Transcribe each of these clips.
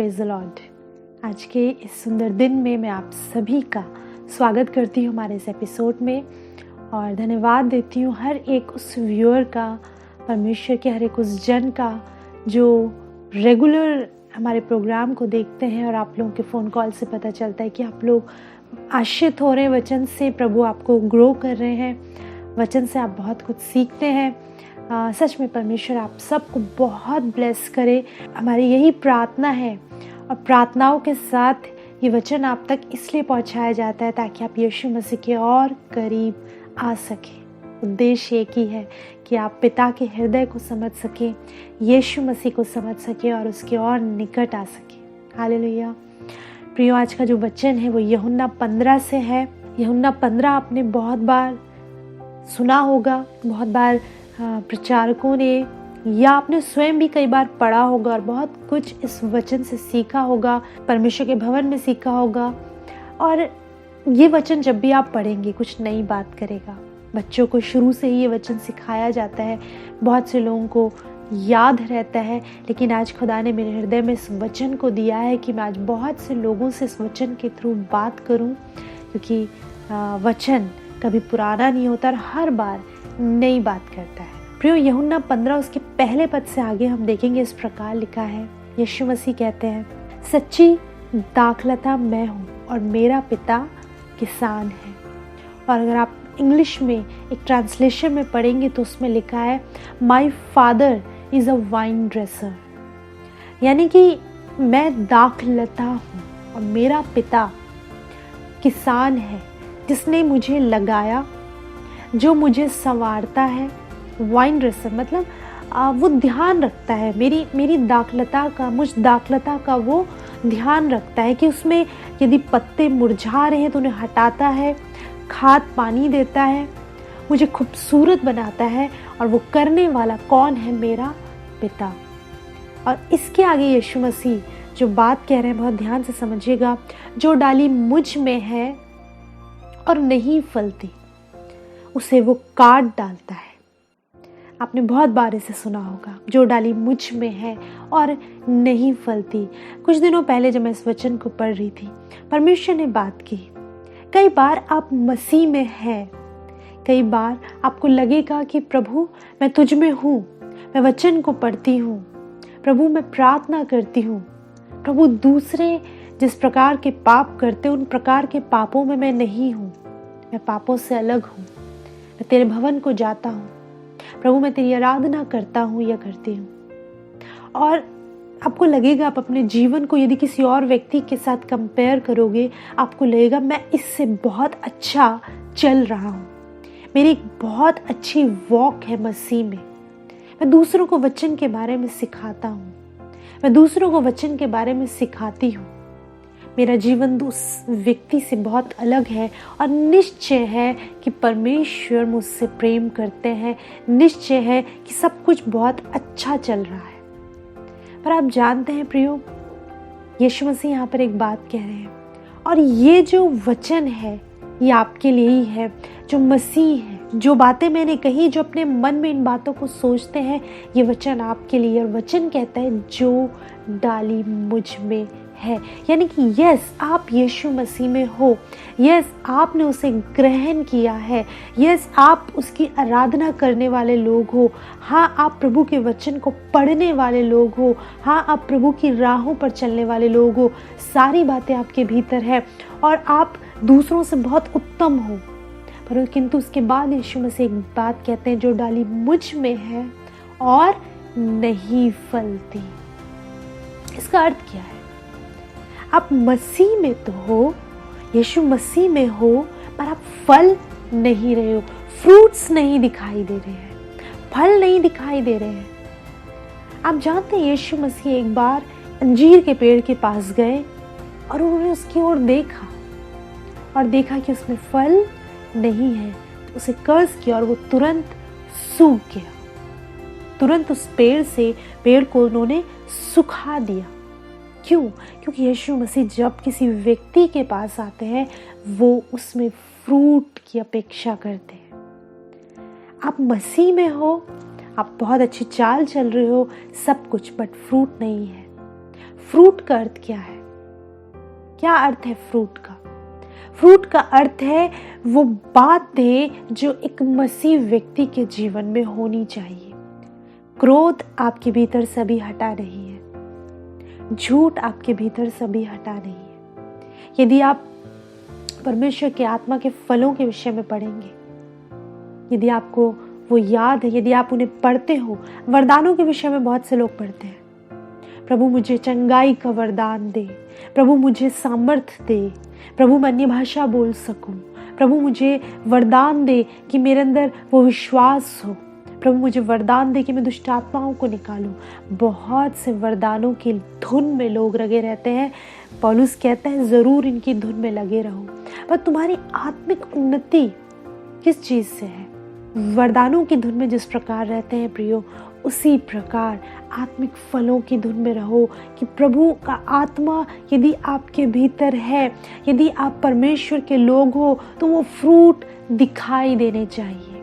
Praise the Lord. आज के इस सुंदर दिन में मैं आप सभी का स्वागत करती हूँ हमारे इस एपिसोड में और धन्यवाद देती हूँ हर एक उस व्यूअर का, परमेश्वर के हर एक उस जन का जो रेगुलर हमारे प्रोग्राम को देखते हैं। और आप लोगों के फ़ोन कॉल से पता चलता है कि आप लोग आशीषित हो रहे हैं वचन से, प्रभु आपको ग्रो कर रहे हैं, वचन से आप बहुत कुछ सीखते हैं। सच में परमेश्वर आप सबको बहुत ब्लेस करे, हमारी यही प्रार्थना है। और प्रार्थनाओं के साथ ये वचन आप तक इसलिए पहुंचाया जाता है ताकि आप यीशु मसीह के और करीब आ सकें। उद्देश्य एक ही है कि आप पिता के हृदय को समझ सकें, यीशु मसीह को समझ सकें और उसके और निकट आ सकें। हालेलुया। प्रियो, आज का जो वचन है वो यूहन्ना 15 से है। यूहन्ना 15 आपने बहुत बार सुना होगा, बहुत बार प्रचारकों ने या आपने स्वयं भी कई बार पढ़ा होगा और बहुत कुछ इस वचन से सीखा होगा, परमेश्वर के भवन में सीखा होगा। और ये वचन जब भी आप पढ़ेंगे कुछ नई बात करेगा। बच्चों को शुरू से ही ये वचन सिखाया जाता है, बहुत से लोगों को याद रहता है। लेकिन आज खुदा ने मेरे हृदय में इस वचन को दिया है कि मैं आज बहुत से लोगों से इस वचन के थ्रू बात करूं, क्योंकि वचन कभी पुराना नहीं होता और हर बार नई बात करता है। प्रियो, यूहन्ना 15 उसके पहले पद से आगे हम देखेंगे, इस प्रकार लिखा है। यीशु मसीह कहते हैं, सच्ची दाखलता मैं हूँ और मेरा पिता किसान है। और अगर आप इंग्लिश में एक ट्रांसलेशन में पढ़ेंगे तो उसमें लिखा है, my father is a wine dresser. यानी कि मैं दाखलता हूँ और मेरा पिता किसान है, जिसने मुझे लगाया, जो मुझे संवारता है। वाइन ड्रेसर मतलब वो ध्यान रखता है मेरी दाखलता का, मुझ दाखलता का वो ध्यान रखता है कि उसमें यदि पत्ते मुरझा रहे हैं तो उन्हें हटाता है, खाद पानी देता है, मुझे खूबसूरत बनाता है। और वो करने वाला कौन है? मेरा पिता। और इसके आगे यीशु मसीह जो बात कह रहे हैं बहुत ध्यान से समझिएगा, जो डाली मुझ में है और नहीं फलती उसे वो काट डालता है। आपने बहुत बार इसे सुना होगा, जो डाली मुझ में है और नहीं फलती। कुछ दिनों पहले जब मैं इस वचन को पढ़ रही थी, परमेश्वर ने बात की। कई बार आप मसीह में हैं, कई बार आपको लगेगा कि प्रभु मैं तुझ में हूँ, मैं वचन को पढ़ती हूँ, प्रभु मैं प्रार्थना करती हूँ, प्रभु दूसरे जिस प्रकार के पाप करते उन प्रकार के पापों में मैं नहीं हूँ, मैं पापों से अलग हूँ, मैं तेरे भवन को जाता हूँ, प्रभु मैं तेरी आराधना करता हूँ या करती हूँ। और आपको लगेगा, आप अपने जीवन को यदि किसी और व्यक्ति के साथ कंपेयर करोगे, आपको लगेगा मैं इससे बहुत अच्छा चल रहा हूँ, मेरी एक बहुत अच्छी वॉक है मसीह में, मैं दूसरों को वचन के बारे में सिखाता हूँ, मैं दूसरों को वचन के बारे में सिखाती हूँ, मेरा जीवन उस व्यक्ति से बहुत अलग है। और निश्चय है कि परमेश्वर मुझसे प्रेम करते हैं, निश्चय है कि सब कुछ बहुत अच्छा चल रहा है। पर आप जानते हैं प्रियो, यीशु मसीह यहाँ पर एक बात कह रहे हैं, और ये जो वचन है ये आपके लिए ही है, जो मसीह है, जो बातें मैंने कही, जो अपने मन में इन बातों को सोचते हैं, ये वचन आपके लिए। और वचन कहता है जो डाली मुझ में है, यानी कि यस आप यीशु मसीह में हो, यस आपने उसे ग्रहण किया है, यस आप उसकी आराधना करने वाले लोग हो, हाँ आप प्रभु के वचन को पढ़ने वाले लोग हो, हाँ आप प्रभु की राहों पर चलने वाले लोग हो। सारी बातें आपके भीतर है और आप दूसरों से बहुत उत्तम हो। पर किंतु उसके बाद यीशु मसीह एक बात कहते हैं, जो डाली मुझ में है और नहीं फलती। इसका अर्थ क्या है? आप मसीह में तो हो, यीशु मसीह में हो, पर आप फल नहीं रहे हो, फ्रूट्स नहीं दिखाई दे रहे हैं, फल नहीं दिखाई दे रहे हैं। आप जानते हैं यीशु मसीह एक बार अंजीर के पेड़ के पास गए और उन्होंने उसकी ओर देखा और देखा कि उसमें फल नहीं है, तो उसे कर्ज किया और वो तुरंत सूख गया। तुरंत उस पेड़ को उन्होंने सुखा दिया। क्यों? क्योंकि यीशु मसीह जब किसी व्यक्ति के पास आते हैं वो उसमें फ्रूट की अपेक्षा करते हैं। आप मसीह में हो, आप बहुत अच्छी चाल चल रहे हो, सब कुछ, बट फ्रूट नहीं है। फ्रूट का अर्थ क्या है? क्या अर्थ है फ्रूट का? फ्रूट का अर्थ है वो बातें जो एक मसीह व्यक्ति के जीवन में होनी चाहिए। क्रोध आपके भीतर से भी हटा रही है, झूठ आपके भीतर से भी हटा रही है। यदि आप परमेश्वर के आत्मा के फलों के विषय में पढ़ेंगे, यदि आपको वो याद है, यदि आप उन्हें पढ़ते हो, वरदानों के विषय में बहुत से लोग पढ़ते हैं, प्रभु मुझे चंगाई का वरदान दे, प्रभु मुझे सामर्थ्य दे, प्रभु मैं अन्य भाषा बोल सकूं, प्रभु मुझे वरदान दे कि मेरे अंदर वो विश्वास हो, प्रभु मुझे वरदान दे कि मैं दुष्ट आत्माओं को निकालूं। बहुत से वरदानों की धुन में लोग लगे रहते हैं। पौलुस कहता है जरूर इनकी धुन में लगे रहो, पर तुम्हारी आत्मिक उन्नति किस चीज से है? वरदानों की धुन में जिस प्रकार रहते हैं प्रियो, उसी प्रकार आत्मिक फलों की धुन में रहो कि प्रभु का आत्मा यदि आपके भीतर है, यदि आप परमेश्वर के लोग हो, तो वो फ्रूट दिखाई देने चाहिए।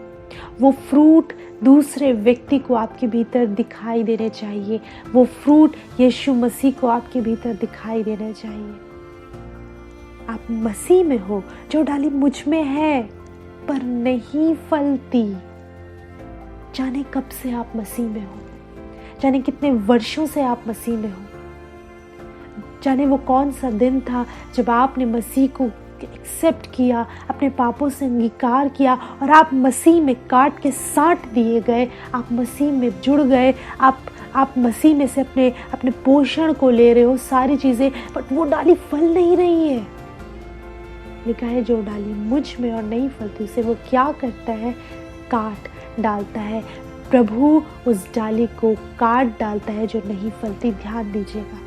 वो फ्रूट दूसरे व्यक्ति को आपके भीतर दिखाई देने चाहिए। वो फ्रूट यीशु मसीह को आपके भीतर दिखाई देने चाहिए। आप मसीह में हो, जो डाली मुझ में है पर नहीं फलती। जाने कब से आप मसीह में हो, जाने कितने वर्षों से आप मसीह में हो, जाने वो कौन सा दिन था जब आपने मसीह को एक्सेप्ट किया, अपने पापों से अंगीकार किया और आप मसीह में काट के साट दिए गए, आप मसीह में जुड़ गए, आप मसीह में से अपने पोषण को ले रहे हो सारी चीज़ें, बट वो डाली फल नहीं रही है। लिखा है जो डाली मुझ में और नहीं फलती उसे वो क्या करता है? काट डालता है। प्रभु उस डाली को काट डालता है जो नहीं फलती। ध्यान दीजिएगा,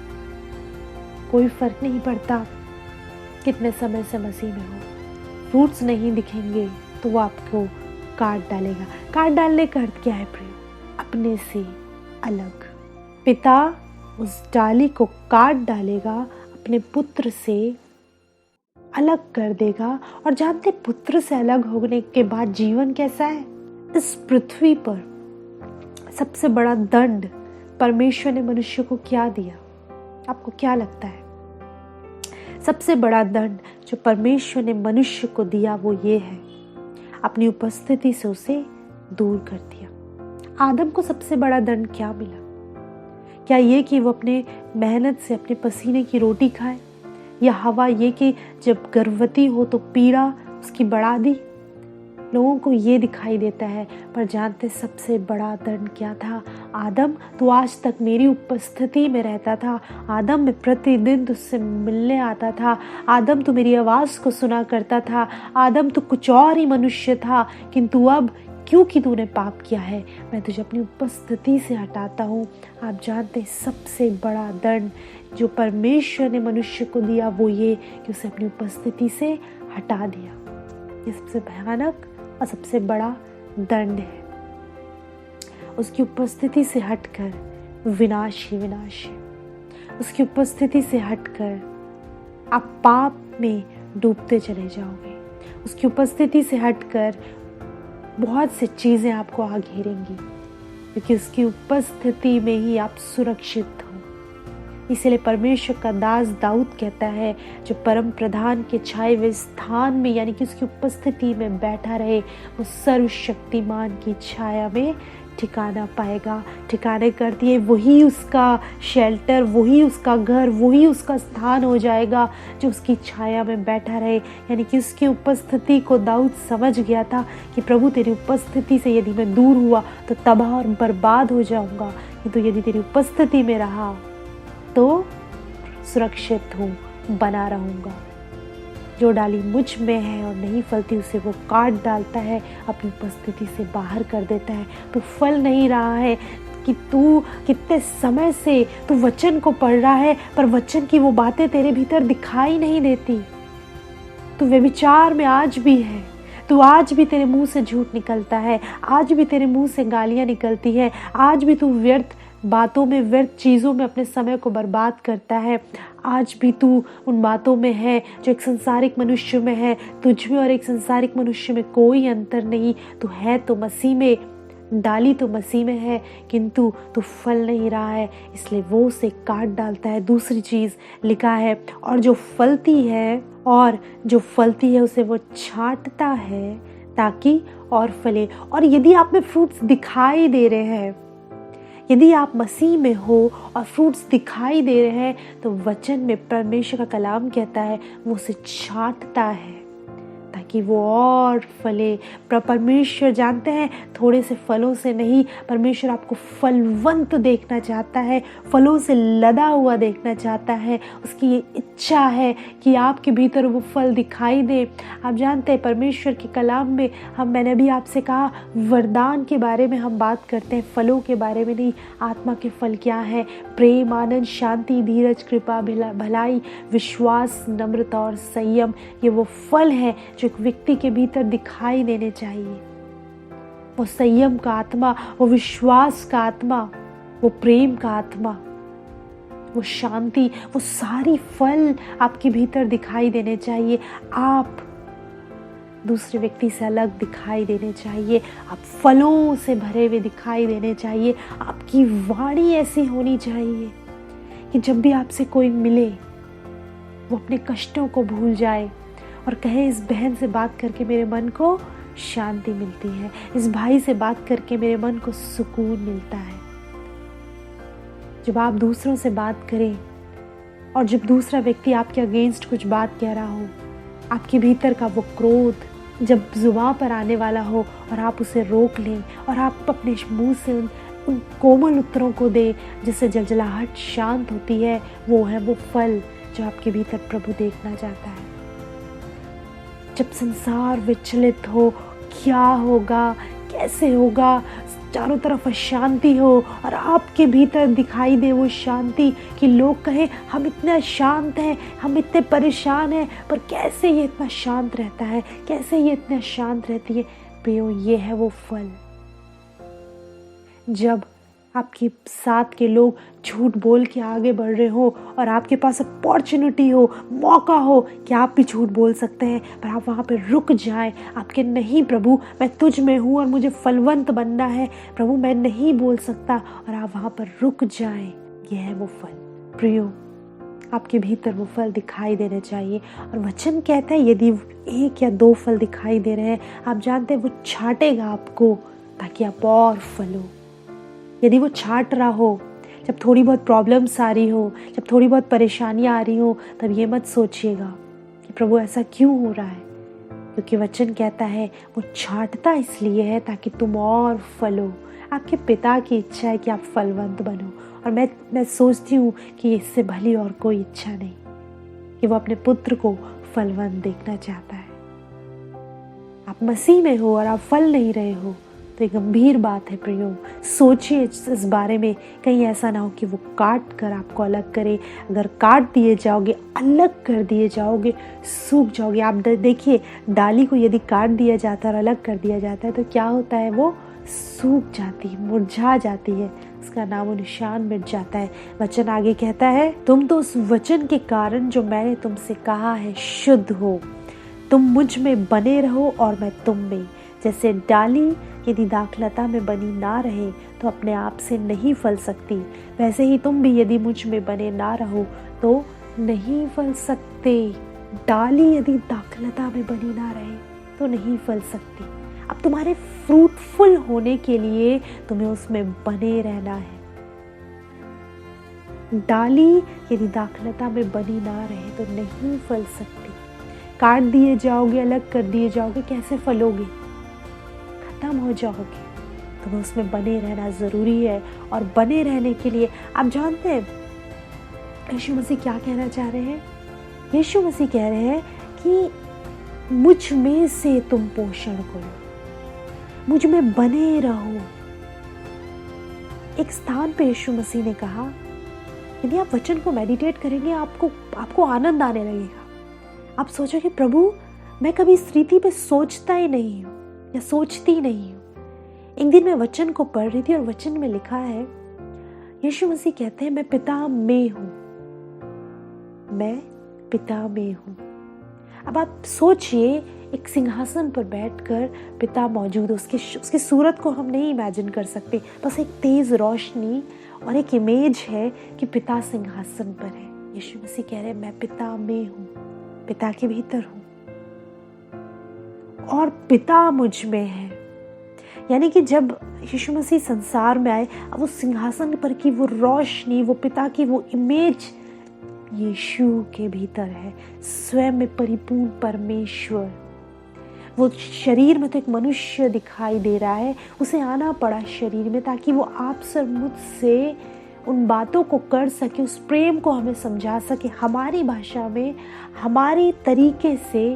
कोई फर्क नहीं पड़ता कितने समय से मसीह में हो, फ्रूट्स नहीं दिखेंगे तो वो आपको काट डालेगा। काट डालने का अर्थ क्या है प्रिय? अपने से अलग। पिता उस डाली को काट डालेगा, अपने पुत्र से अलग कर देगा। और जानते पुत्र से अलग होने के बाद जीवन कैसा है? इस पृथ्वी पर सबसे बड़ा दंड परमेश्वर ने मनुष्य को क्या दिया? आपको क्या लगता है? सबसे बड़ा दंड जो परमेश्वर ने मनुष्य को दिया वो ये है, अपनी उपस्थिति से उसे दूर कर दिया। आदम को सबसे बड़ा दंड क्या मिला? क्या ये कि वो अपने मेहनत से अपने पसीने की रोटी खाए, या हवा ये कि जब गर्भवती हो तो पीड़ा उसकी बढ़ा दी? लोगों को ये दिखाई देता है, पर जानते सबसे बड़ा दंड क्या था? आदम तो आज तक मेरी उपस्थिति में रहता था, आदम मैं प्रतिदिन तुझसे मिलने आता था, आदम तो मेरी आवाज़ को सुना करता था, आदम तो कुछ और ही मनुष्य था, किंतु अब क्योंकि तूने पाप किया है मैं तुझे अपनी उपस्थिति से हटाता हूँ। आप जानते सबसे बड़ा दंड जो परमेश्वर ने मनुष्य को दिया वो ये कि उसे अपनी उपस्थिति से हटा दिया। ये सबसे भयानक और सबसे बड़ा दंड है। उसकी उपस्थिति से हटकर विनाश ही विनाश है। उसकी उपस्थिति से हटकर आप पाप में डूबते चले जाओगे। उसकी उपस्थिति से हटकर बहुत सी चीज़ें आपको आ घेरेंगी, क्योंकि उसकी उपस्थिति में ही आप सुरक्षित हो। इसलिए परमेश्वर का दास दाऊद कहता है, जो परम प्रधान के छाए हुए स्थान में यानी कि उसकी उपस्थिति में बैठा रहे वो सर्वशक्तिमान की छाया में ठिकाना पाएगा। ठिकाने कर दिए वही उसका शेल्टर, वही उसका घर, वही उसका स्थान हो जाएगा जो उसकी छाया में बैठा रहे। यानी कि उसकी उपस्थिति को दाऊद समझ गया था कि प्रभु तेरी उपस्थिति से यदि मैं दूर हुआ तो तबाह और बर्बाद हो जाऊंगा, किंतु यदि तेरी उपस्थिति में रहा तो सुरक्षित हूँ, बना रहूँगा। जो डाली मुझ में है और नहीं फलती उसे वो काट डालता है, अपनी उपस्थिति से बाहर कर देता है। तो फल नहीं रहा है कि तू कितने समय से तू वचन को पढ़ रहा है पर वचन की वो बातें तेरे भीतर दिखाई नहीं देती। तू व्यभिचार में आज भी है, तू आज भी तेरे मुंह से झूठ निकलता है, आज भी तेरे मुंह से गालियाँ निकलती है, आज भी तू व्यर्थ बातों में, व्यर्थ चीज़ों में अपने समय को बर्बाद करता है। आज भी तू उन बातों में है जो एक संसारिक मनुष्य में है। तुझ में और एक संसारिक मनुष्य में कोई अंतर नहीं। तू है तो मसीह में, डाली तो मसीह में है किंतु तो फल नहीं रहा है, इसलिए वो उसे काट डालता है। दूसरी चीज लिखा है, और जो फलती है उसे वो छांटता है ताकि और फले। और यदि आप में फ्रूट्स दिखाई दे रहे हैं, यदि आप मसीह में हो और फ्रूट्स दिखाई दे रहे हैं, तो वचन में परमेश्वर का कलाम कहता है वो उसे छांटता है ताकि वो और फले। परमेश्वर जानते हैं थोड़े से फलों से नहीं, परमेश्वर आपको फलवंत देखना चाहता है, फलों से लदा हुआ देखना चाहता है। उसकी ये इच्छा है कि आपके भीतर वो फल दिखाई दे। आप जानते हैं परमेश्वर के कलाम में मैंने भी आपसे कहा वरदान के बारे में हम बात करते हैं, फलों के बारे में नहीं। आत्मा के फल क्या है? प्रेम, आनंद, शांति, धीरज, कृपा, भलाई, विश्वास, नम्रता और संयम। ये वो फल है जो एक व्यक्ति के भीतर दिखाई देने चाहिए। वो संयम का आत्मा, वो विश्वास का आत्मा, वो प्रेम का आत्मा, वो शांति, वो सारी फल आपके भीतर दिखाई देने चाहिए। आप दूसरे व्यक्ति से अलग दिखाई देने चाहिए, आप फलों से भरे हुए दिखाई देने चाहिए। आपकी वाणी ऐसी होनी चाहिए कि जब भी आपसे कोई मिले वो अपने कष्टों को भूल जाए और कहे इस बहन से बात करके मेरे मन को शांति मिलती है, इस भाई से बात करके मेरे मन को सुकून मिलता है। जब आप दूसरों से बात करें और जब दूसरा व्यक्ति आपके अगेंस्ट कुछ बात कह रहा हो, आपके भीतर का वो क्रोध जब जुबान पर आने वाला हो और आप उसे रोक लें और आप अपने मुंह से उन कोमल उत्तरों को दे जिससे जलजलाहट शांत होती है, वो है वो फल जो आपके भीतर प्रभु देखना चाहता है। जब संसार विचलित हो, क्या होगा, कैसे होगा, चारों तरफ अशांति हो और आपके भीतर दिखाई दे वो शांति कि लोग कहें हम इतने शांत हैं, हम इतने परेशान हैं, पर कैसे ये इतना शांत रहता है, कैसे ये इतना शांत रहती है। प्रियो, ये है वो फल। जब आपके साथ के लोग झूठ बोल के आगे बढ़ रहे हो और आपके पास अपॉर्चुनिटी हो, मौका हो कि आप भी झूठ बोल सकते हैं, पर आप वहाँ पे रुक जाएं। आपके नहीं प्रभु मैं तुझ में हूँ और मुझे फलवंत बनना है, प्रभु मैं नहीं बोल सकता, और आप वहाँ पर रुक जाएं। यह है वो फल। प्रियो, आपके भीतर वो फल दिखाई देने चाहिए। और वचन कहता है यदि 1 या 2 फल दिखाई दे रहे हैं, आप जानते हैं वो छांटेगा आपको ताकि आप और फलो। यदि वो छांट रहा हो, जब थोड़ी बहुत प्रॉब्लम्स आ रही हो, जब थोड़ी बहुत परेशानियां आ रही हो, तब ये मत सोचिएगा कि प्रभु ऐसा क्यों हो रहा है, क्योंकि वचन कहता है वो छांटता इसलिए है ताकि तुम और फलो। आपके पिता की इच्छा है कि आप फलवंत बनो, और मैं सोचती हूँ कि इससे भली और कोई इच्छा नहीं कि वो अपने पुत्र को फलवंत देखना चाहता है। आप मसीह में हो और आप फल नहीं रहे हो तो एक गंभीर बात है प्रियो। सोचिए इस बारे में, कहीं ऐसा ना हो कि वो काट कर आपको अलग करे। अगर काट दिए जाओगे, अलग कर दिए जाओगे, सूख जाओगे। आप देखिए, डाली को यदि काट दिया जाता है और अलग कर दिया जाता है तो क्या होता है, वो सूख जाती है, मुरझा जाती है, उसका नामो निशान मिट जाता है। वचन आगे कहता है, तुम तो उस वचन के कारण जो मैंने तुमसे कहा है शुद्ध हो। तुम मुझ में बने रहो और मैं तुम में। जैसे डाली यदि दाखलता में बनी ना रहे तो अपने आप से नहीं फल सकती, वैसे ही तुम भी यदि मुझ में बने ना रहो तो नहीं फल सकते। डाली यदि दाखलता में बनी ना रहे तो नहीं फल सकती। अब तुम्हारे फ्रूटफुल होने के लिए तुम्हें उसमें बने रहना है। डाली यदि दाखलता में बनी ना रहे तो नहीं फल सकती। काट दिए जाओगे, अलग कर दिए जाओगे, कैसे फलोगे? खत्म हो जाओगे। तुम्हें उसमें बने रहना जरूरी है। और बने रहने के लिए आप जानते हैं यीशु मसीह क्या कहना चाह रहे हैं? यीशु मसीह कह रहे हैं कि मुझ में से तुम पोषण करो, मुझ में बने रहो। एक स्थान पे यीशु मसीह ने कहा, यदि आप वचन को मेडिटेट करेंगे आपको आनंद आने लगेगा। आप सोचोगे प्रभु मैं कभी इस रीति पे सोचता ही नहीं हूँ या सोचती ही नहीं हूँ। एक दिन मैं वचन को पढ़ रही थी और वचन में लिखा है, यीशु मसीह कहते हैं मैं पिता में हूँ, मैं पिता में हूँ। अब आप सोचिए एक सिंहासन पर बैठकर पिता मौजूद है। उसकी सूरत को हम नहीं इमेजिन कर सकते, बस एक तेज रोशनी और एक इमेज है कि पिता सिंहासन पर है। यीशु मसीह कह रहे हैं मैं पिता में हूँ, पिता के भीतर हूँ और पिता मुझ में है। यानी कि जब यीशु मसीह संसार में आए, अब उस सिंहासन पर की वो रोशनी, वो पिता की वो इमेज यीशु के भीतर है। स्वयं में परिपूर्ण परमेश्वर, वो शरीर में तो एक मनुष्य दिखाई दे रहा है, उसे आना पड़ा शरीर में ताकि वो आप सर मुझसे उन बातों को कर सके, उस प्रेम को हमें समझा सके, हमारी भाषा में, हमारी तरीके से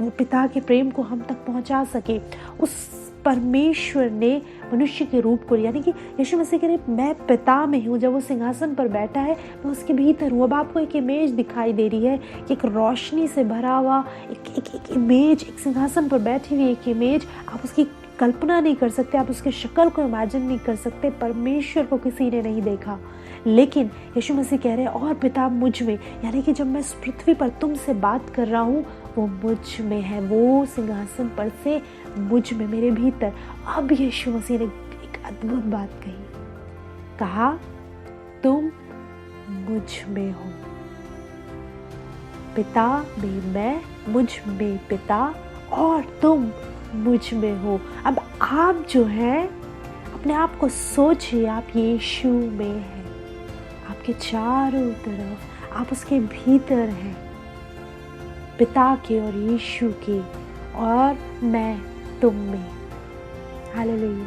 वो पिता के प्रेम को हम तक पहुंचा सके। उस परमेश्वर ने मनुष्य के रूप को, यानी कि यीशु मसीह कह रहे मैं पिता में हूँ। जब वो सिंहासन पर बैठा है मैं उसके भीतर हूँ। अब आपको एक इमेज दिखाई दे रही है कि एक रोशनी से भरा हुआ एक इमेज, एक सिंहासन पर बैठी हुई एक इमेज। आप उसकी कल्पना नहीं कर सकते, आप उसके शक्ल को इमेजिन नहीं कर सकते। परमेश्वर को किसी ने नहीं देखा, लेकिन यीशु मसीह कह रहे हैं और पिता मुझ में, यानी कि जब मैं इस पृथ्वी पर तुमसे बात कर रहा हूँ वो मुझ में है, वो सिंहासन पर से मुझ में, मेरे भीतर। अब यीशु मसीह ने एक अद्भुत बात कही, कहा तुम मुझ में हो, पिता में मैं, मुझ में पिता और तुम मुझ में हो। अब आप जो है अपने आप को सोचिए, आप यीशु में हैं, आपके चारों तरफ आप उसके भीतर हैं, पिता के और यीशु के, और मैं तुम में। हालेलुया।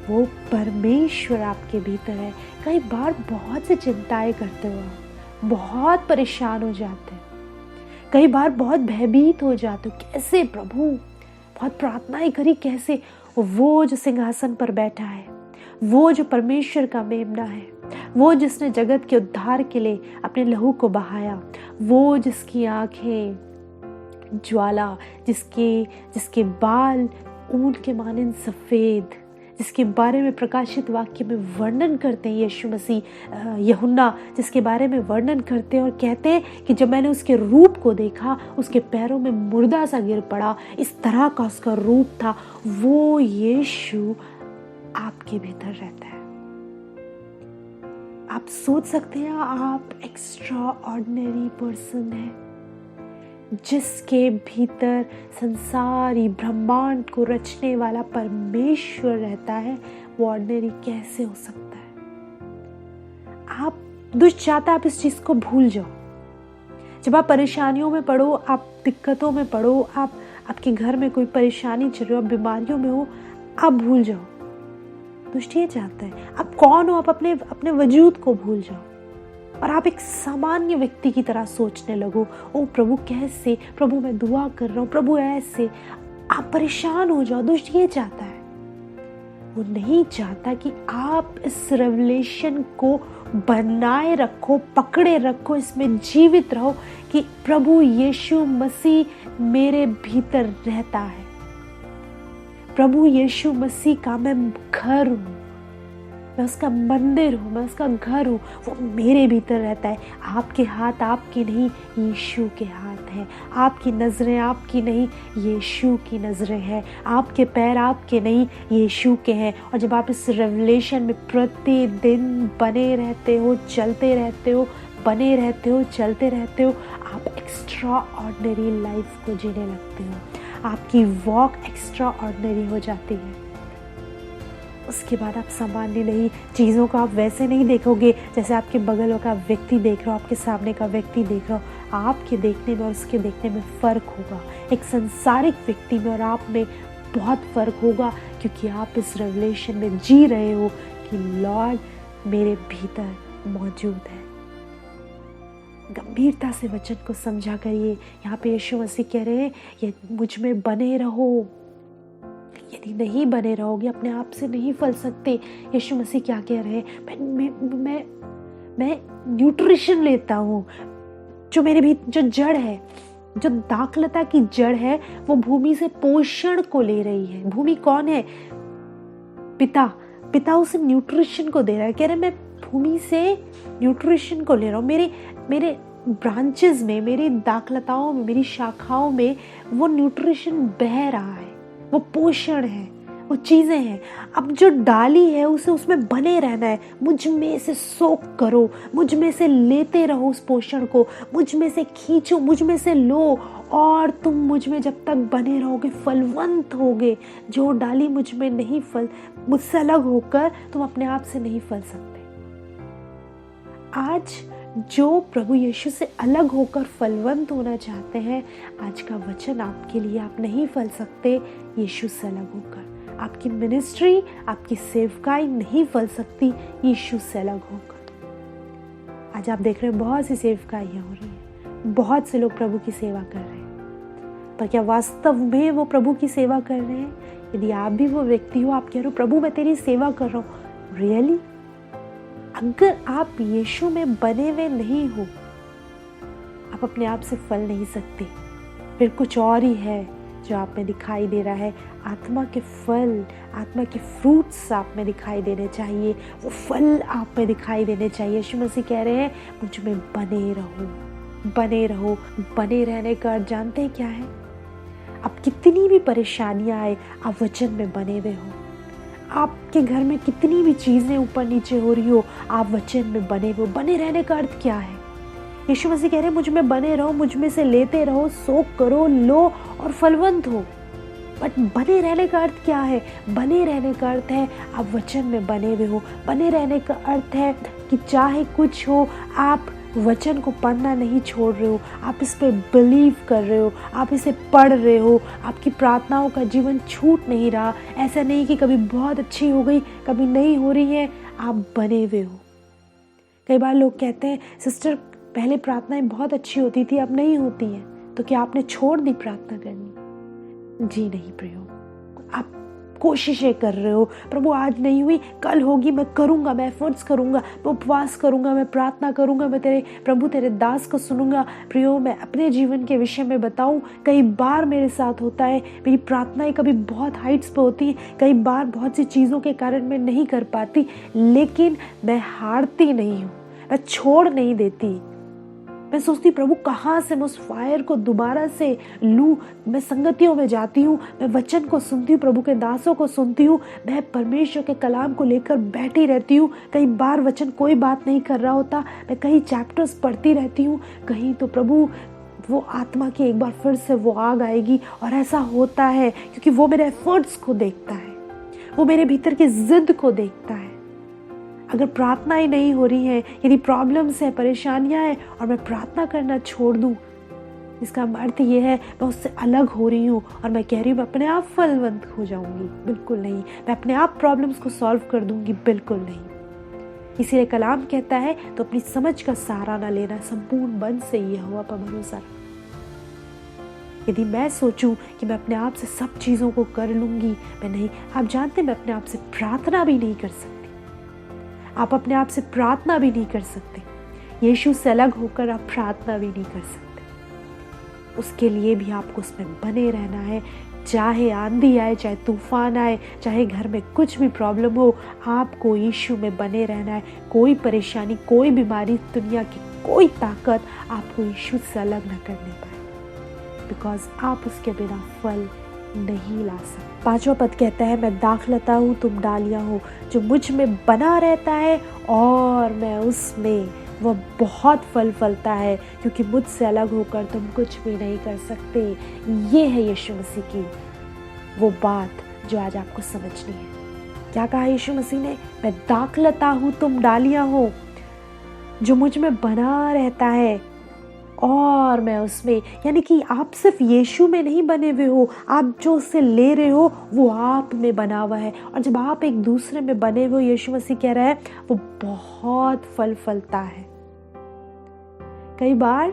वो परमेश्वर आपके भीतर है। कई बार बहुत सी चिंताएं करते हो, बहुत परेशान हो जाते हैं, कई बार बहुत भयभीत हो जाते हो, कैसे प्रभु, बहुत प्रार्थनाएं करी, कैसे। वो जो सिंहासन पर बैठा है, वो जो परमेश्वर का मेमना है, वो जिसने जगत के उद्धार के लिए अपने लहू को बहाया, वो जिसकी आंखें ज्वाला, जिसके बाल ऊन के मानिंद सफेद, जिसके बारे में प्रकाशित वाक्य में वर्णन करते हैं यीशु मसीह, यूहन्ना जिसके बारे में वर्णन करते हैं और कहते हैं कि जब मैंने उसके रूप को देखा उसके पैरों में मुर्दा सा गिर पड़ा, इस तरह का उसका रूप था। वो यीशु आपके भीतर रहता है। आप सोच सकते हैं आप एक्स्ट्रा ऑर्डिनरी पर्सन है, जिसके भीतर संसारी ब्रह्मांड को रचने वाला परमेश्वर रहता है। वो ऑर्डिनरी कैसे हो सकता है? आप दुष्ट चाहता, आप इस चीज को भूल जाओ। जब आप परेशानियों में पड़ो, आप दिक्कतों में पड़ो, आपके घर में कोई परेशानी चल रही हो, आप बीमारियों में हो, आप भूल जाओ। दुष्ट ये चाहता है आप कौन हो, आप अपने वजूद को भूल जाओ और आप एक सामान्य व्यक्ति की तरह सोचने लगो। ओ प्रभु कैसे, प्रभु मैं दुआ कर रहा हूँ, प्रभु ऐसे। आप परेशान हो जाओ। दुष्ट ये चाहता है, वो नहीं चाहता कि आप इस रेवलेशन को बनाए रखो, पकड़े रखो, इसमें जीवित रहो कि प्रभु यीशु मसीह मेरे भीतर रहता है। प्रभु यीशु मसीह का मैं घर हूँ, मैं उसका मंदिर हूँ, मैं उसका घर हूँ। वो मेरे भीतर रहता है। आपके हाथ आपके नहीं, यीशु के हाथ हैं। आपकी नज़रें आपकी नहीं, यीशु की नज़रें हैं। आपके पैर आपके नहीं, यीशु के हैं। और जब आप इस रेवलेशन में प्रतिदिन बने रहते हो, चलते रहते हो, बने रहते हो, चलते रहते हो, आप एक्स्ट्रा ऑर्डिनरी लाइफ को जीने लगते हो। आपकी वॉक एक्स्ट्रा ऑर्डिनरी हो जाती है। उसके बाद आप सामान्य नहीं, चीज़ों को आप वैसे नहीं देखोगे जैसे आपके बगल का व्यक्ति देख रहा हो, आपके सामने का व्यक्ति देख रहा हो। आपके देखने में और उसके देखने में फ़र्क होगा। एक संसारिक व्यक्ति में और आप में बहुत फ़र्क होगा, क्योंकि आप इस रेवलेशन में जी रहे हो कि लॉर्ड मेरे भीतर मौजूद है। गंभीरता से वचन को समझा करिए। यहाँ पे यीशु मसीह कह रहे हैं ये मुझ में बने रहो। यदि नहीं बने रहोगे अपने आप से नहीं फल सकते। यीशु मसीह क्या कह रहे हैं? मैं न्यूट्रिशन लेता हूँ, जो मेरे भी जो जड़ है, जो दाखलता की जड़ है, वो भूमि से पोषण को ले रही है। भूमि कौन है? पिता उसे न्यूट्रिशन को दे रहा है। कह रहे मैं भूमि से न्यूट्रिशन को ले रहा हूँ। ब्रांचेस में, मेरी दाखलताओं में, मेरी शाखाओं में वो न्यूट्रिशन बह रहा है, वो पोषण है, वो चीज़ें हैं। अब जो डाली है उसे उसमें बने रहना है। मुझ में से सोख करो, मुझ में से लेते रहो उस पोषण को, मुझ में से खींचो, मुझ में से लो, और तुम मुझ में जब तक बने रहोगे फलवंत होगे। जो डाली मुझ में नहीं फल, मुझसे अलग होकर तुम अपने आप से नहीं फल सकते। आज जो प्रभु यीशु से अलग होकर फलवंत होना चाहते हैं, आज का वचन आपके लिए, आप नहीं फल सकते यीशु से अलग होकर। आपकी मिनिस्ट्री, आपकी सेवकाई नहीं फल सकती यीशु से अलग होकर। आज आप देख रहे हैं बहुत सी सेवकाइयाँ हो रही हैं, बहुत से लोग प्रभु की सेवा कर रहे हैं, पर क्या वास्तव में वो प्रभु की सेवा कर रहे हैं? यदि आप भी वो व्यक्ति हो, आप कह रहे हो प्रभु मैं तेरी सेवा कर रहा हूँ, रियली? अगर आप यीशु में बने हुए नहीं हो, आप अपने आप से फल नहीं सकते। फिर कुछ और ही है जो आप में दिखाई दे रहा है। आत्मा के फल, आत्मा के फ्रूट्स आप में दिखाई देने चाहिए, वो फल आप में दिखाई देने चाहिए। यीशु मसीह कह रहे हैं मुझ में बने रहो, बने रहो। बने रहने का अर्थ जानते हैं क्या है? अब कितनी भी परेशानियां आए, आप वचन में बने हुए हो। आपके घर में कितनी भी चीजें ऊपर नीचे हो रही हो, आप वचन में बने हो। बने रहने का अर्थ क्या है? यीशु मसीह कह रहे हैं मुझ में बने रहो, मुझ में से लेते रहो, सोख करो, लो और फलवंत हो। बट बने रहने का अर्थ क्या है? बने रहने का अर्थ है आप वचन में बने हुए हो। बने रहने का अर्थ है कि चाहे कुछ हो, आप वचन को पढ़ना नहीं छोड़ रहे हो, आप इस पे बिलीव कर रहे हो, आप इसे पढ़ रहे हो, आपकी प्रार्थनाओं का जीवन छूट नहीं रहा। ऐसा नहीं कि कभी बहुत अच्छी हो गई, कभी नहीं हो रही है, आप बने हुए हो। कई बार लोग कहते हैं सिस्टर पहले प्रार्थनाएं बहुत अच्छी होती थी, अब नहीं होती हैं, तो क्या आपने छोड़ दी प्रार्थना करनी? जी नहीं प्रयोग, आप कोशिशें कर रहे हो। प्रभु आज नहीं हुई, कल होगी, मैं करूँगा, मैं एफर्ट्स करूँगा, मैं उपवास करूँगा, मैं प्रार्थना करूँगा, मैं तेरे दास को सुनूंगा। प्रियो, मैं अपने जीवन के विषय में बताऊँ, कई बार मेरे साथ होता है, मेरी प्रार्थनाएं कभी बहुत हाइट्स पे होती हैं, कई बार बहुत सी चीज़ों के कारण मैं नहीं कर पाती, लेकिन मैं हारती नहीं हूँ, मैं छोड़ नहीं देती। मैं सोचती प्रभु कहाँ से मैं उस फायर को दोबारा से लूँ। मैं संगतियों में जाती हूँ, मैं वचन को सुनती हूँ, प्रभु के दासों को सुनती हूँ, मैं परमेश्वर के कलाम को लेकर बैठी रहती हूँ। कई बार वचन कोई बात नहीं कर रहा होता, मैं कई चैप्टर्स पढ़ती रहती हूँ, कहीं तो प्रभु वो आत्मा की एक बार फिर से वो आग आएगी। और ऐसा होता है क्योंकि वो मेरे एफर्ट्स को देखता है, वो मेरे भीतर की जिद को देखता है। अगर प्रार्थनाएं नहीं हो रही हैं, यदि प्रॉब्लम्स हैं, परेशानियां हैं, और मैं प्रार्थना करना छोड़ दूं, इसका अर्थ ये है मैं उससे अलग हो रही हूँ और मैं कह रही हूँ मैं अपने आप फलवंत हो जाऊंगी। बिल्कुल नहीं। मैं अपने आप प्रॉब्लम्स को सॉल्व कर दूंगी? बिल्कुल नहीं। इसीलिए कलाम कहता है तो अपनी समझ का सहारा ना लेना, संपूर्ण बन से यहोवा पर भरोसा। यदि मैं सोचूं कि मैं अपने आप से सब चीज़ों को कर लूंगी, मैं नहीं। आप जानते मैं अपने आप से प्रार्थना भी नहीं कर सकती। आप अपने आप से प्रार्थना भी नहीं कर सकते। यीशु से अलग होकर आप प्रार्थना भी नहीं कर सकते। उसके लिए भी आपको उसमें बने रहना है। चाहे आंधी आए, चाहे तूफान आए, चाहे घर में कुछ भी प्रॉब्लम हो, आपको यीशु में बने रहना है। कोई परेशानी, कोई बीमारी, दुनिया की कोई ताकत आपको यीशु से अलग न करने पाए, बिकॉज आप उसके बिना फल नहीं ला सकते। 5वां पद कहता है मैं दाखलता हूँ, तुम डालियाँ हो। जो मुझ में बना रहता है और मैं उसमें, वह बहुत फल फलता है, क्योंकि मुझसे अलग होकर तुम कुछ भी नहीं कर सकते। ये है यीशु मसीह की वो बात जो आज आपको समझनी है। क्या कहा यीशु मसीह ने? मैं दाखलता हूँ, तुम डालियाँ हो। जो मुझ में बना रहता है और मैं उसमें, यानी कि आप सिर्फ यीशु में नहीं बने हुए हो, आप जो उससे ले रहे हो वो आप में बना हुआ है। और जब आप एक दूसरे में बने हुए हो, यीशु मसीह कह रहा है वो बहुत फल फलता है। कई बार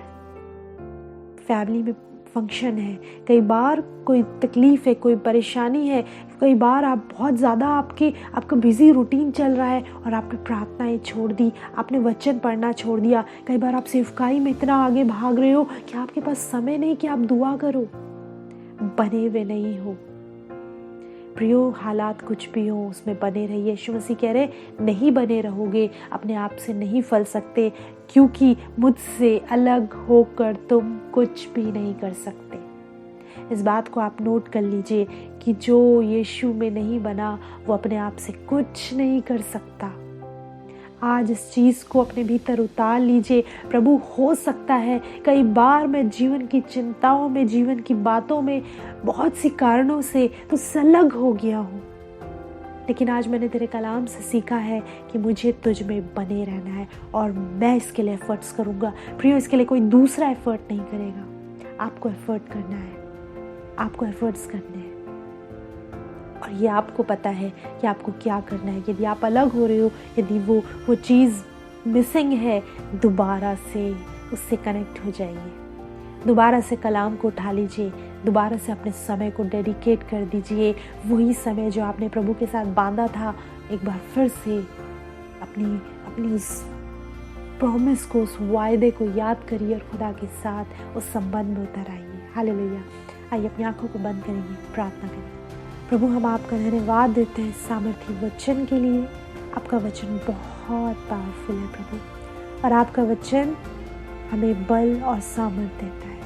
फैमिली में फंक्शन है, कई बार कोई तकलीफ है, कोई परेशानी है, कई बार आप बहुत ज़्यादा आपका बिजी रूटीन चल रहा है और आपने प्रार्थनाएं छोड़ दी, आपने वचन पढ़ना छोड़ दिया। कई बार आप सेवकाई में इतना आगे भाग रहे हो कि आपके पास समय नहीं कि आप दुआ करो। बने हुए नहीं हो। प्रियो, हालात कुछ भी हो उसमें बने रहिए। यीशु मसीह कह रहे नहीं बने रहोगे, अपने आप से नहीं फल सकते, क्योंकि मुझसे अलग होकर तुम कुछ भी नहीं कर सकते। इस बात को आप नोट कर लीजिए कि जो यीशु में नहीं बना वो अपने आप से कुछ नहीं कर सकता। आज इस चीज़ को अपने भीतर उतार लीजिए। प्रभु, हो सकता है कई बार मैं जीवन की चिंताओं में, जीवन की बातों में, बहुत सी कारणों से तो संलग्न हो गया हूँ, लेकिन आज मैंने तेरे कलाम से सीखा है कि मुझे तुझ में बने रहना है और मैं इसके लिए एफर्ट्स करूँगा। प्रियो, इसके लिए कोई दूसरा एफर्ट नहीं करेगा, आपको एफर्ट करना है, आपको एफर्ट्स करने हैं। और ये आपको पता है कि आपको क्या करना है। यदि आप अलग हो रहे हो, यदि वो चीज़ मिसिंग है, दोबारा से उससे कनेक्ट हो जाइए, दोबारा से कलाम को उठा लीजिए, दोबारा से अपने समय को डेडिकेट कर दीजिए। वही समय जो आपने प्रभु के साथ बांधा था, एक बार फिर से अपनी उस प्रॉमिस को, उस वायदे को याद करिए और खुदा के साथ उस संबंध में उतर आइए। हालेलुया। आइए अपनी आंखों को बंद करेंगे, प्रार्थना करें। प्रभु, हम आपका धन्यवाद देते हैं सामर्थी वचन के लिए। आपका वचन बहुत पावरफुल है प्रभु, और आपका वचन हमें बल और सामर्थ देता है।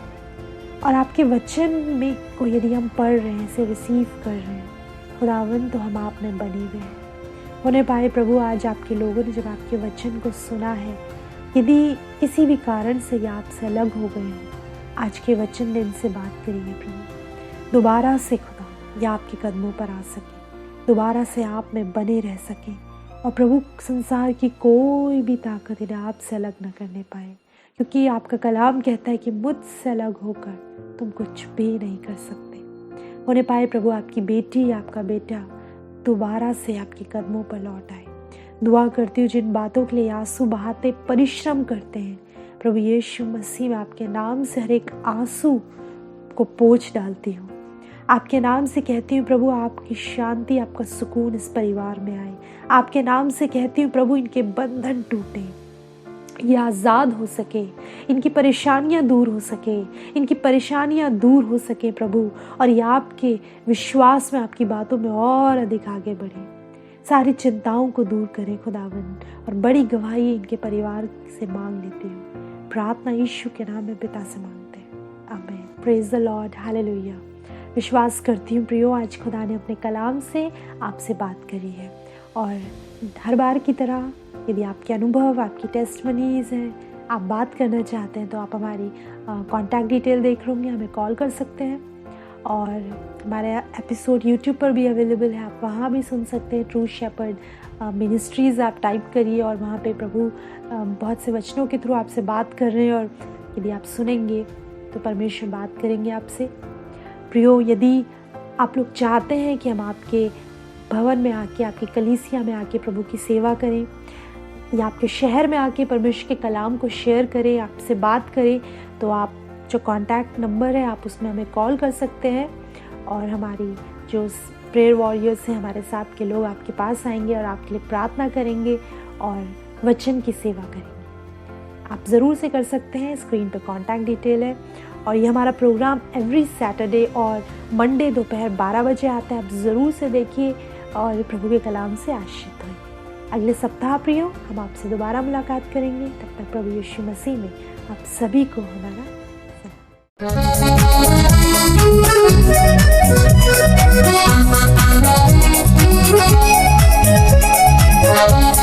और आपके वचन में को यदि हम पढ़ रहे हैं, इसे रिसीव कर रहे हैं खुदावन, तो हम आप में बने हुए हैं। होने पाए प्रभु, आज आपके लोगों ने जब आपके वचन को सुना है, यदि किसी भी कारण से या आपसे अलग हो गए हो, आज के वचन ने इनसे बात करिए प्रभु। दोबारा से खुदा या आपके कदमों पर आ सके, दोबारा से आप में बने रह सके, और प्रभु संसार की कोई भी ताकत इन्हें आपसे अलग न करने पाए, क्योंकि आपका कलाम कहता है कि मुझसे अलग होकर तुम कुछ भी नहीं कर सकते। होने पाए प्रभु, आपकी बेटी, आपका बेटा दोबारा से आपके कदमों पर लौट आए। दुआ करती हूँ जिन बातों के लिए आंसू बहाते परिश्रम करते हैं, प्रभु यीशु मसीह में आपके नाम से हर एक आंसू को पोंछ डालती हूँ। आपके नाम से कहती हूँ प्रभु, आपकी शांति, आपका सुकून इस परिवार में आए। आपके नाम से कहती हूँ प्रभु, इनके बंधन टूटे, ये आज़ाद हो सके, इनकी परेशानियाँ दूर हो सके, इनकी परेशानियाँ दूर हो सके प्रभु, और ये आपके विश्वास में, आपकी बातों में और अधिक आगे बढ़े। सारी चिंताओं को दूर करें खुदावन, और बड़ी गवाही इनके परिवार से मांग लेती हूँ। प्रार्थना यीशु के नाम में पिता से मांगते हैं, आमीन। Praise the Lord, hallelujah. विश्वास करती हूँ प्रियो, आज खुदा ने अपने कलाम से आपसे बात करी है, और हर बार की तरह यदि आपके अनुभव, आपकी टेस्टमनीज़ हैं, आप बात करना चाहते हैं, तो आप हमारी कॉन्टैक्ट डिटेल देख होंगे, हमें कॉल कर सकते हैं। और हमारे एपिसोड यूट्यूब पर भी अवेलेबल है, आप वहाँ भी सुन सकते हैं। ट्रू शेपर्ड मिनिस्ट्रीज़ आप टाइप करिए, और वहाँ पे प्रभु बहुत से वचनों के थ्रू आपसे बात कर रहे हैं, और यदि आप सुनेंगे तो परमेश्वर बात करेंगे आपसे। प्रियो, यदि आप लोग चाहते हैं कि हम आपके भवन में आके, आपकी कलीसिया में आके प्रभु की सेवा करें, या आपके शहर में आके परमेश्वर के कलाम को शेयर करें, आपसे बात करें, तो आप जो कॉन्टैक्ट नंबर है आप उसमें हमें कॉल कर सकते हैं, और हमारी जो प्रेयर वॉरियर्स हैं, हमारे साथ के लोग आपके पास आएंगे और आपके लिए प्रार्थना करेंगे और वचन की सेवा करेंगे। आप ज़रूर से कर सकते हैं, स्क्रीन पर कॉन्टैक्ट डिटेल है। और ये हमारा प्रोग्राम एवरी सैटरडे और मंडे दोपहर 12 बजे आता है, आप ज़रूर से देखिए और प्रभु के कलाम से आशीषित होइए। अगले सप्ताह प्रियो हम आपसे दोबारा मुलाकात करेंगे। तब तक प्रभु यीशु मसीह में आप सभी को हमारा सलाम।